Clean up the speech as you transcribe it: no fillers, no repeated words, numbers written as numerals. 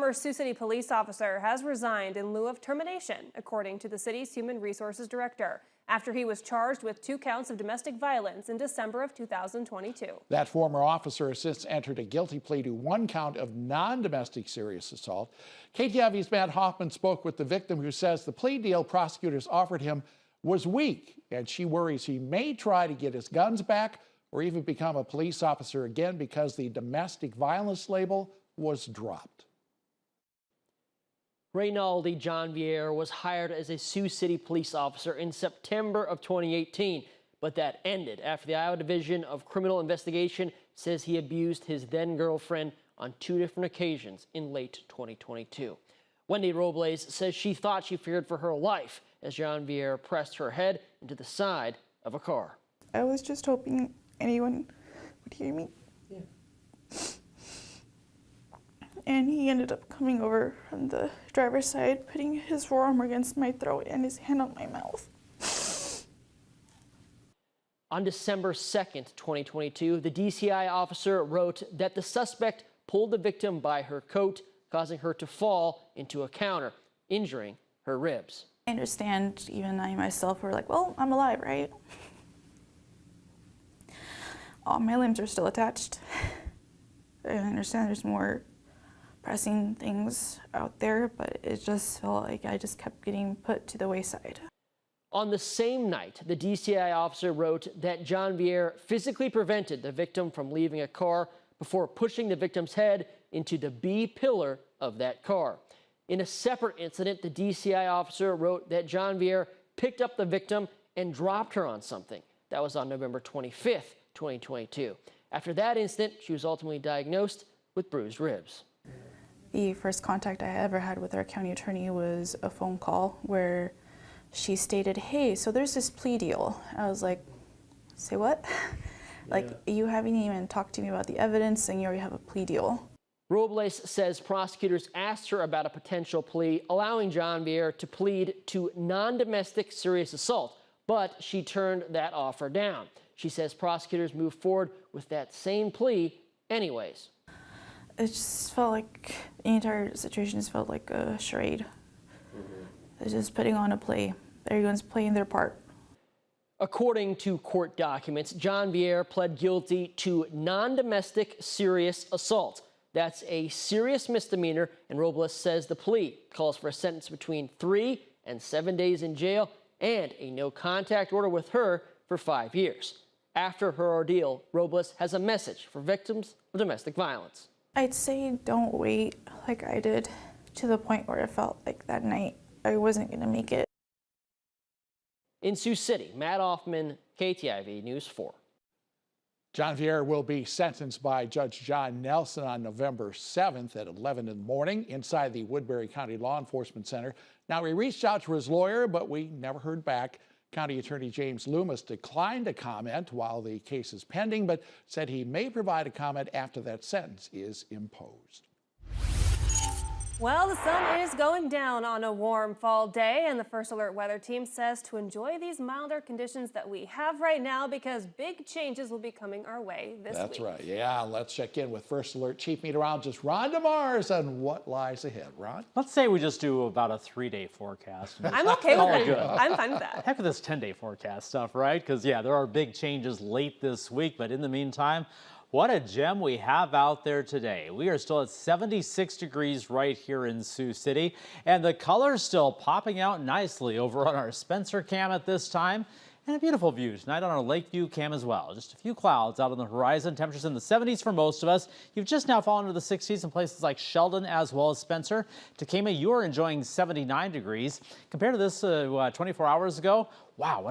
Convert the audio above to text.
former Sioux City police officer has resigned in lieu of termination, according to the city's Human Resources Director, after he was charged with 2 counts of domestic violence in December of 2022. That former officer has since entered a guilty plea to 1 count of non-domestic serious assault. KTIV's Matt Hoffman spoke with the victim, who says the plea deal prosecutors offered him was weak, and she worries he may try to get his guns back or even become a police officer again because the domestic violence label was dropped. Reynaldi John Vieira was hired as a Sioux City police officer in September of 2018, but that ended after the Iowa Division of Criminal Investigation says he abused his then-girlfriend on 2 different occasions in late 2022. Wendy Robles says she thought she feared for her life as John Vieira pressed her head into the side of a car. I was just hoping anyone would hear me. Yeah. And he ended up coming over from the driver's side, putting his forearm against my throat and his hand on my mouth. On December 2nd, 2022, the DCI officer wrote that the suspect pulled the victim by her coat, causing her to fall into a counter, injuring her ribs. I understand, even I myself were like, well, I'm alive, right? All my limbs are still attached. I understand there's more pressing things out there, but it just felt like I just kept getting put to the wayside. On the same night, the DCI officer wrote that John Vieira physically prevented the victim from leaving a car before pushing the victim's head into the B pillar of that car. In a separate incident, the DCI officer wrote that John Vieira picked up the victim and dropped her on something. That was on November 25th, 2022. After that incident, she was ultimately diagnosed with bruised ribs. The first contact I ever had with our county attorney was a phone call where she stated, hey, so there's this plea deal. I was like, say what? Like, you haven't even talked to me about the evidence and you already have a plea deal. Robles says prosecutors asked her about a potential plea, allowing John Vieira to plead to non-domestic serious assault, but she turned that offer down. She says prosecutors moved forward with that same plea anyways. It just felt like the entire situation just felt like a charade. It's just putting on a play. Everyone's playing their part. According to court documents, John Vieira pled guilty to non-domestic serious assault. That's a serious misdemeanor, and Robles says the plea calls for a sentence between 3 and 7 days in jail and a no-contact order with her for 5 years. After her ordeal, Robles has a message for victims of domestic violence. I'd say don't wait like I did to the point where I felt like that night I wasn't going to make it. In Sioux City, Matt Hoffman, KTIV News 4. John Vieira will be sentenced by Judge John Nelson on November 7th at 11 in the morning inside the Woodbury County Law Enforcement Center. Now, we reached out to his lawyer, but we never heard back. County Attorney James Loomis declined to comment while the case is pending, but said he may provide a comment after that sentence is imposed. Well, the sun is going down on a warm fall day, and the First Alert Weather Team says to enjoy these milder conditions that we have right now because big changes will be coming our way this week. That's right. Yeah, let's check in with First Alert Chief Meteorologist Ron DeMars on what lies ahead. Ron? Let's say we just do about a 3-day forecast. I'm okay with that. I'm fine with that. Heck with this 10-day forecast stuff, right? Because, yeah, there are big changes late this week, but in the meantime, what a gem we have out there today. We are still at 76 degrees right here in Sioux City, and the colors still popping out nicely over on our Spencer cam at this time. And a beautiful view tonight on our Lakeview cam as well. Just a few clouds out on the horizon. Temperatures in the 70s for most of us. You've just now fallen into the 60s in places like Sheldon as well as Spencer. Tekamah, you are enjoying 79 degrees. Compared to this 24 hours ago, wow, what a